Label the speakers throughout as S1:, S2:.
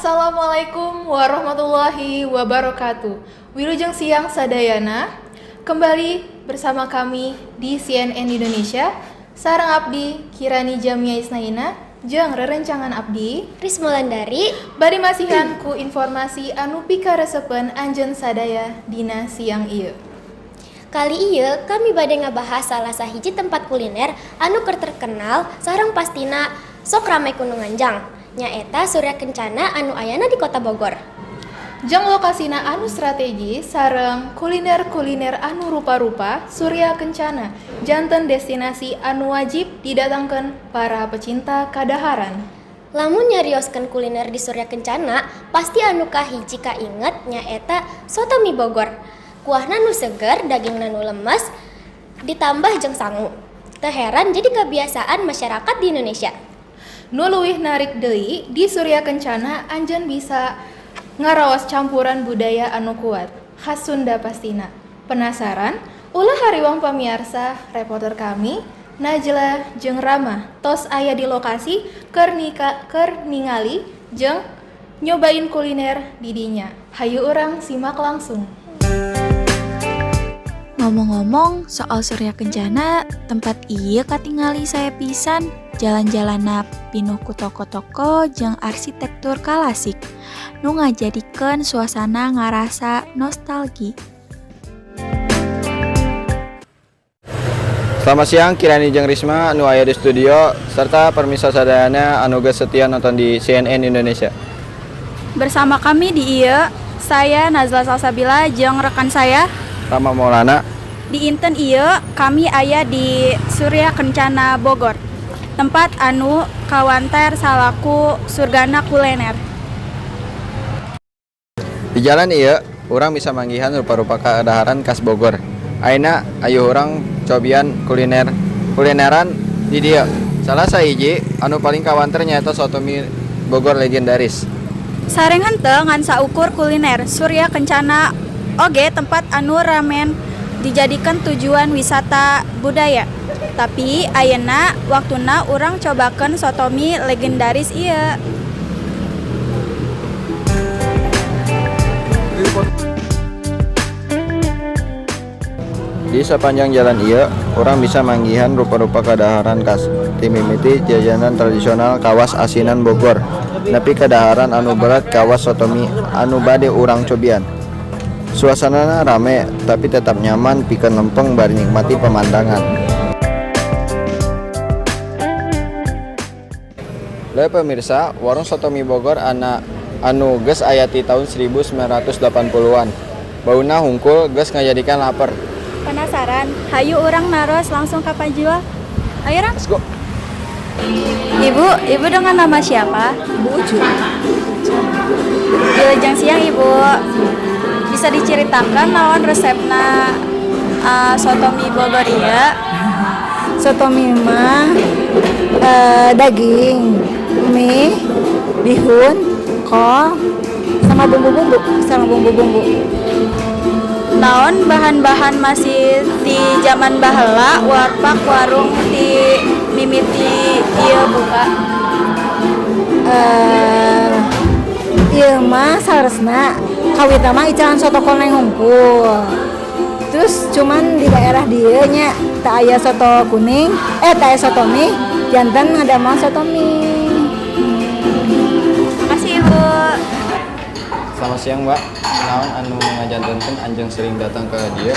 S1: Assalamualaikum warahmatullahi wabarakatuh. Wilujeng siang sadayana. Kembali bersama kami di CNN Indonesia. Sareng abdi Kirani Jamia Isnaina jeung rerencangan abdi
S2: Rismolandari
S1: bari masihan ku informasi anu pikaresepen anjeun sadaya dina siang ieu.
S2: Kali ieu kami bade ngabahas salah sahiji tempat kuliner anu keur terkenal sareng pastina sok rame kuno nganjang. Nyaeta Surya Kencana anu ayana di Kota Bogor.
S1: Jeung lokasina anu strategis sareng kuliner-kuliner anu rupa-rupa, Surya Kencana janten destinasi anu wajib didatangkeun para pecinta kadaharan.
S2: Lamun nyarioskeun kuliner di Surya Kencana, pasti anu kahiji kainget nyaeta soto mie Bogor. Kuahna nu seger, dagingna nu lemes, ditambah jeung sangu. Teu heran jadi kebiasaan masyarakat di Indonesia.
S1: Nu leuwih narik deui di Surya Kencana anjeun bisa ngaraos campuran budaya anu kuat khas Sunda pastina. Penasaran? Ulah hariwang pamiarsa, reporter kami Najla jeung Rama tos aya di lokasi keur ningali jeung nyobain kuliner di dinya. Hayu urang simak langsung.
S3: Ngomong-ngomong soal Surya Kencana, tempat ieu katingali saya pisan. Jalan-jalanna pinuh ku toko-toko jeung arsitektur klasik nu ngajadikeun suasana ngarasa nostalgi.
S4: Selamat siang, Kirani jeung Risma anu aya di studio serta permisa sadayana anu geus setia nonton di CNN Indonesia.
S5: Bersama kami di ieu, saya Nazla Salsabila jeung rekan saya
S4: Rama Maulana.
S5: di inten ieu kami aya di Surya Kencana Bogor. Tempat anu kawanter salaku surgana kuliner.
S4: Di jalan ieu, urang bisa manggihan rupa-rupa kadaharan khas Bogor. Ayeuna aya urang cobian kulineran di dieu. Salah sahiji anu paling kawanter nyaeta soto mie Bogor legendaris.
S5: Sareng henteu ngan saukur kuliner Surya Kencana oge tempat anu ramen dijadikan tujuan wisata budaya. Tapi ayeuna waktuna urang cobakeun soto mie legendaris ieu.
S4: Di sepanjang jalan ieu, urang bisa manggihan rupa-rupa kadaharan khas. Ti mimiti jajanan tradisional kawas asinan Bogor, nepi kadaharan anu berat kawas soto mie anu bade urang cobian. Suasanana rame tapi tetap nyaman pikeun lempeng bari nikmati pemandangan. Leuwih pemirsa, warung soto mie Bogor anu geus aya ti tahun 1980-an. Bauna hungkul geus ngajadikeun lapar.
S5: Penasaran? Hayu urang naros langsung ka pajual. Ayo Rang.
S4: Let's go.
S5: Ibu dengan nama siapa?
S6: Ibu Ucu.
S5: Wilujeng siang Ibu. Bisa diceritakan naon resepna soto mie Bogor ieu?
S6: Soto mie mah daging, mie, bihun, kol, sama bumbu-bumbu.
S5: Naon bahan-bahan masih di zaman baheula warpak warung di mimiti ieu buka?
S6: Ieu mah saresna kawitna mah icalan soto koneng hungkul. Terus cuman di daerah dieu nya teu aya soto kuning, teu aya soto mie, janten ngadamel soto mie.
S5: Makasih Ibu.
S4: Selamat siang, Mbak. Naon anu ngajantenkeun anjeun sering datang ke dieu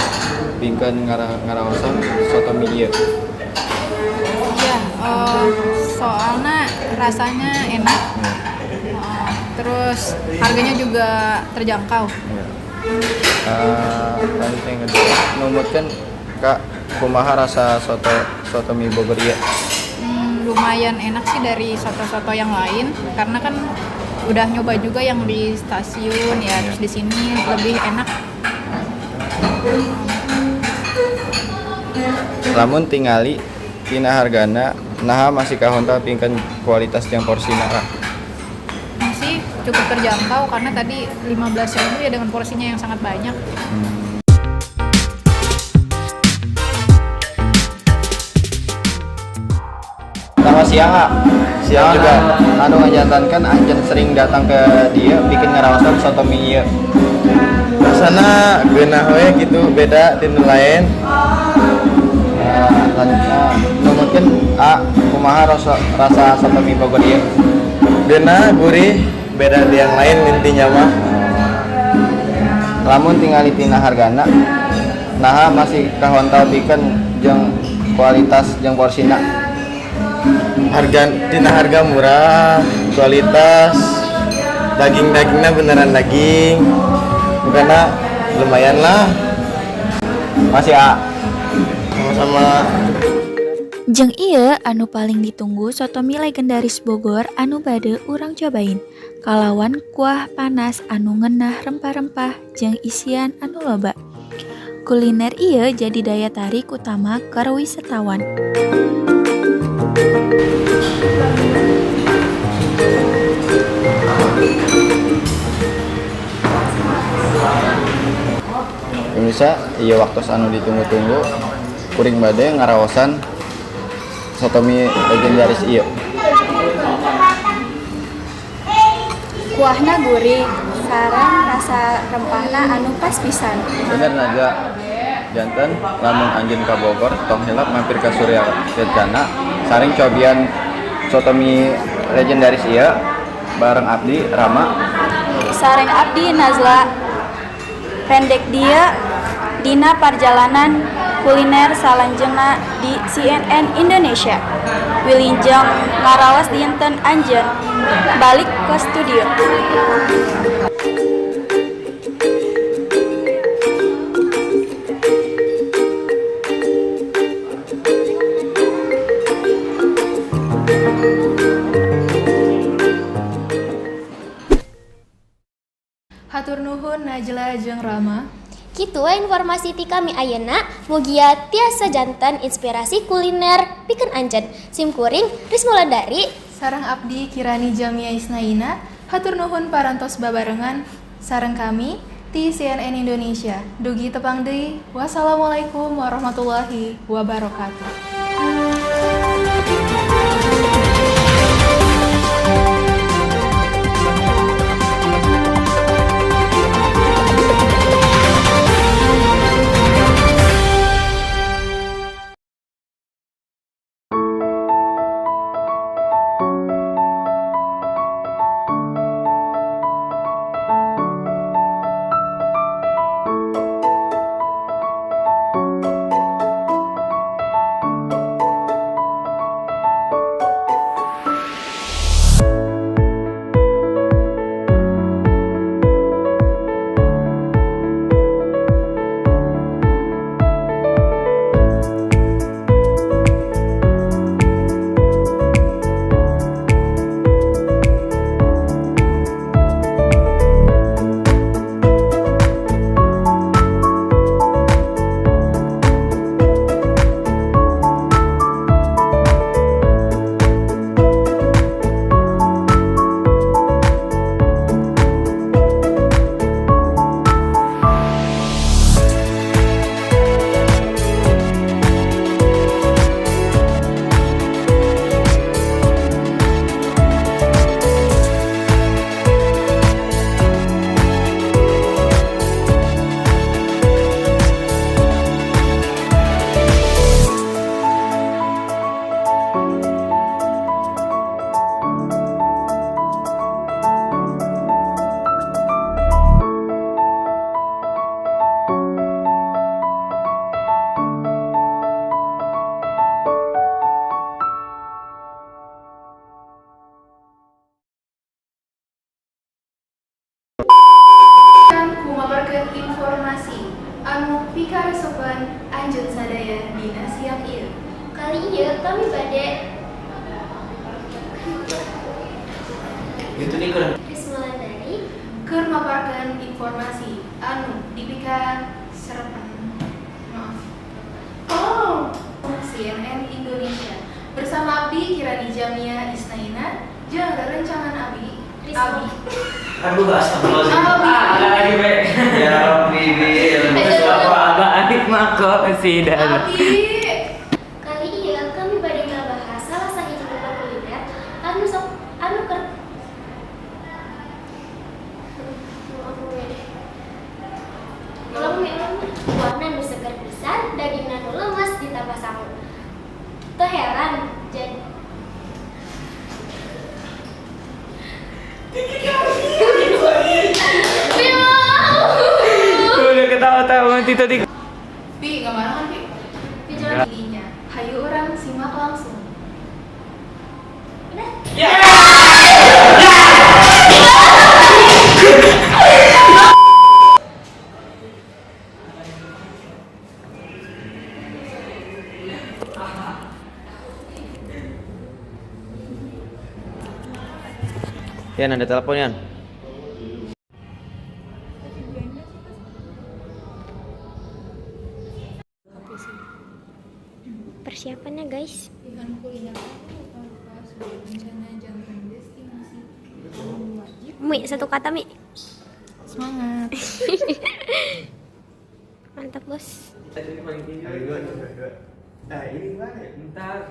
S4: pingkeun ngaraosan soto mie ieu.
S7: Iya, soalnya rasanya enak, terus harganya juga terjangkau.
S4: Lanjut yang kedua, numutkeun Kak, kumaha rasa soto mie Bogor ieu?
S7: Lumayan enak sih dari soto-soto yang lain, karena kan udah nyoba juga yang di stasiun ya, terus di sini lebih enak.
S4: Lamun tingali tina hargana, naha masih kahonta pingkeun kualitas jeung porsina Kak?
S7: Masih cukup terjangkau karena tadi 15.000 ya dengan porsinya yang sangat banyak.
S4: Selamat siang siang juga anu ngajantankan anjeun sering datang ke dia bikin ngaraosan soto mie ieu.
S8: Rasana geunah we gitu beda di nu lain.
S4: Mungkin kumaha rasa soto mie Bogor ieu?
S8: Geunah gurih beda di yang lain intinya mah.
S4: Lamun tingali tina hargana naha masih kahontau pikeun jeung kualitas jeung porsina.
S8: Harga murah, kualitas dagingnya beneran daging. Bukannya lumayan lah.
S4: Masih
S8: sama-sama.
S3: Jeung ieu anu paling ditunggu soto mie legendaris Bogor anu bade urang cobain. Kalawan kuah panas anu ngeunah rempah-rempah jeung isian anu loba. Kuliner ieu jadi daya tarik utama keur wisatawan.
S4: Indonesia iya waktu anu ditunggu-tunggu kuring bade ngaraosan soto mie legendaris ieu.
S5: Kuahna gurih, sareng rasa rempahna anu pas pisan.
S4: Bener naga janten lamun anjeun ka Bogor tong hilap mampir ka Surya Kencana saring cobian soto mie legendaris ieu bareng abdi Rama
S5: Sareng abdi Nazla. Pendek dia dina perjalanan kuliner salanjengna di CNN Indonesia. Wilujeng ngaraos dinten anjeun balik ke studio.
S1: Hatur nuhun Najla jeung Rama.
S2: Kitu we informasi ti kami ayeuna mugia tiasa janten inspirasi kuliner pikeun anjeun. Simkuring Rismulandari
S1: Sareng abdi Kirani Jamia Isnaina. Hatur nuhun parantos babarengan sareng kami ti CNN Indonesia. Dugi tepang deui. Wassalamualaikum warahmatullahi wabarakatuh. Informasi anu pikaresoban anjeun sadaya dina siang ieu.
S2: kali ieu kami bade Rismulandari
S1: Keur maparkeun informasi anu dipika CNN Indonesia bersama Abdi Kirani Jamia Isnaina jeung rerencangan Abi.
S9: Aduh, astagfirullahaladzim. Ada lagi, Be. Ya Rabbi, Abah adik mako si dan.
S1: Abi.
S2: kali ieu kami bade ngabahas salah sahiji
S9: Titi tadi.
S1: Pi, gak marah kan Pi? Pi jangan giginya. Hayu orang simak langsung.
S4: Yan, ada telepon Yan.
S2: Persiapannya guys.
S1: Pilihan kuliner lupa Surya Kencana jangan destinasi.
S2: Mi, satu kata Mi.
S1: Semangat.
S2: Mantap bos.
S8: Nah, ini gimana?
S9: Bentar.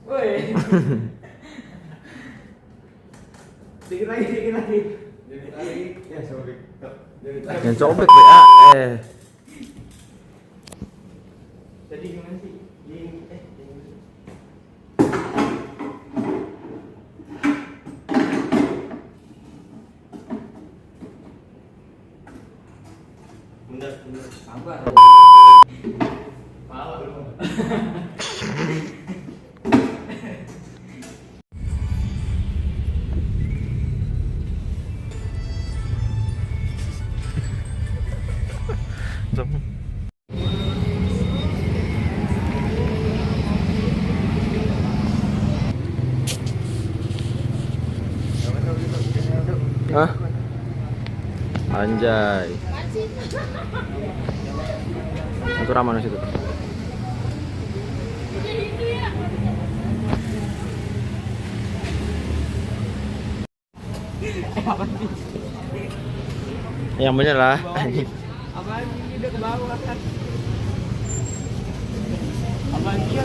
S9: Woi.
S8: Dikit lagi. Ya, sobek.
S4: Yang sobek WA.
S8: Jadi gimana sih? Bentar.
S9: Sabar.
S8: Malah belum.
S4: Hah? Anjay. Itu ramah situ. Yang bener lah.
S9: Apaan sih udah ke bawah kan? Apaan sih?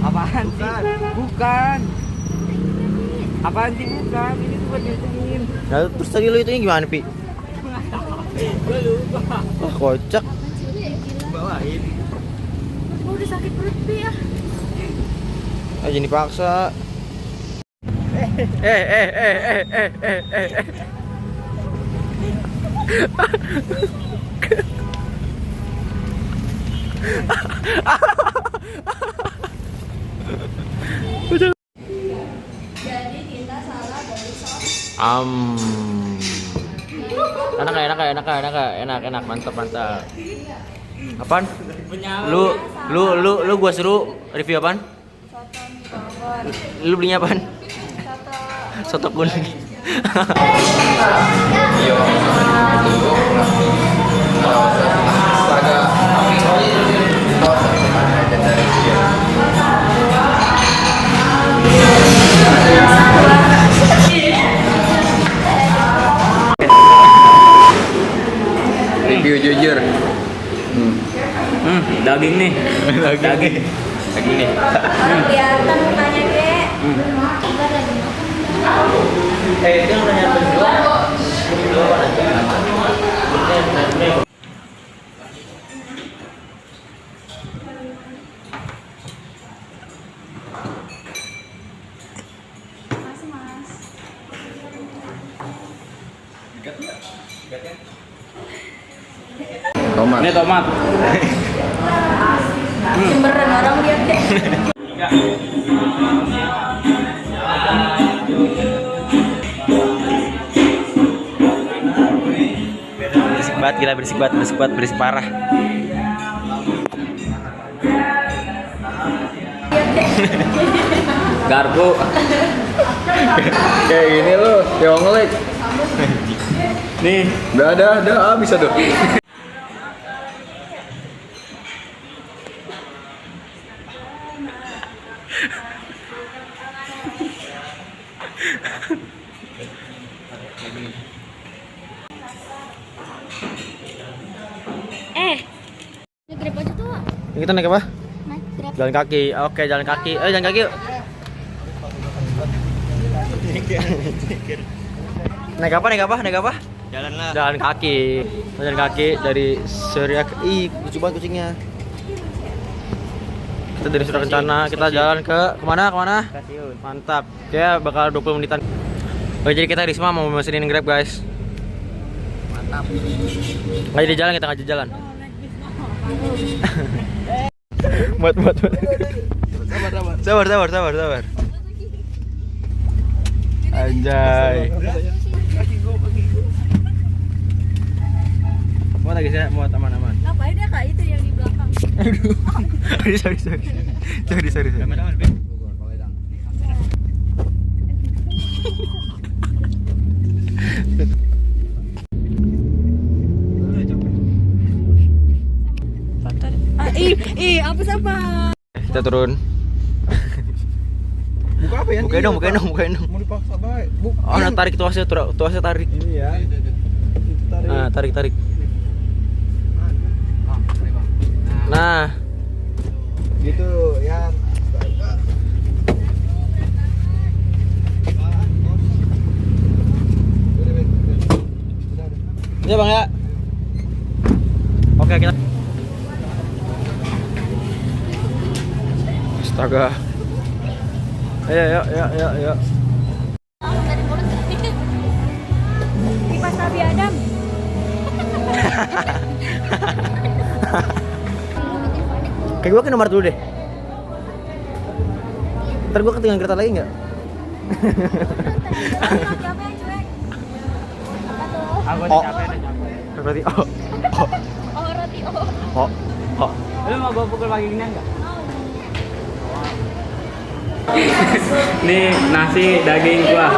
S9: Apaan sih? Bukan. Apaan sih bukan? Ini tuh buat diutuhin.
S4: Nah, terus tadi lu itunya gimana, Pi?
S9: Gue lupa.
S4: Wah, kocak.
S9: Bawain.
S1: Udah sakit perut Pi ya.
S4: Aja dipaksa.
S5: Jadi kita salah dari sos.
S4: Enak, mantap. Apaan? Lu gua suruh review apaan?
S5: Soto mie Bogor.
S4: Lu belinya apaan? Soto kuning. Review jujur.
S9: Daging nih. Daging nih.
S5: Kelihatan mukanya Ge.
S9: Itu yang nanya berdua.
S4: Tomat.
S9: Ini tomat.
S5: Beneran orang lihat deh.
S4: Berisik banget, berisik parah.
S9: Garpu.
S4: Kayak gini lu, yonglek.
S9: Nih.
S4: Udah bisa tuh.
S2: Grab aja tuh.
S4: Kita naik apa?
S2: Naik Grab.
S4: Jalan kaki. Oke, jalan kaki. Jalan kaki yuk. Naik apa?
S8: Jalan lah.
S4: Jalan kaki dari Surya. Ih, lucu banget kucingnya.
S10: Kita dari Surya Kencana, kita jalan ke kemana?
S9: Stasiun.
S10: Mantap. Kayak bakal 20 menitan. Oke, jadi kita Risma mau mesenin Grab, guys.
S9: Mantap.
S10: Nggak jadi jalan, kita nggak jadi jalan. Buat. Sabar. Anjay. Muat lagi saya, muat aman.
S5: Ngapain ya Kak itu yang di belakang?
S10: Aduh. Sorry.
S5: Apa siapa?
S10: Kita turun.
S8: Buka apa ya?
S10: Bukain dong.
S8: Mau dipaksa baik.
S10: Oh, nah, tarik tuasnya tarik.
S8: Ini ya.
S10: Nah, tarik. Nah,
S8: Gitu ya.
S10: ya Bang ya. Oke, kita. Astaga. Ayo.
S5: Kipas Nabi Adam.
S10: Kayak gue ke nomor dulu deh. Ntar gue ketinggalan kereta lagi nggak?
S9: Aku
S10: Oh.
S9: capek.
S10: Berarti oh.
S9: Lu mau gua pukul pagi gini enggak? Nih nasi daging kuah.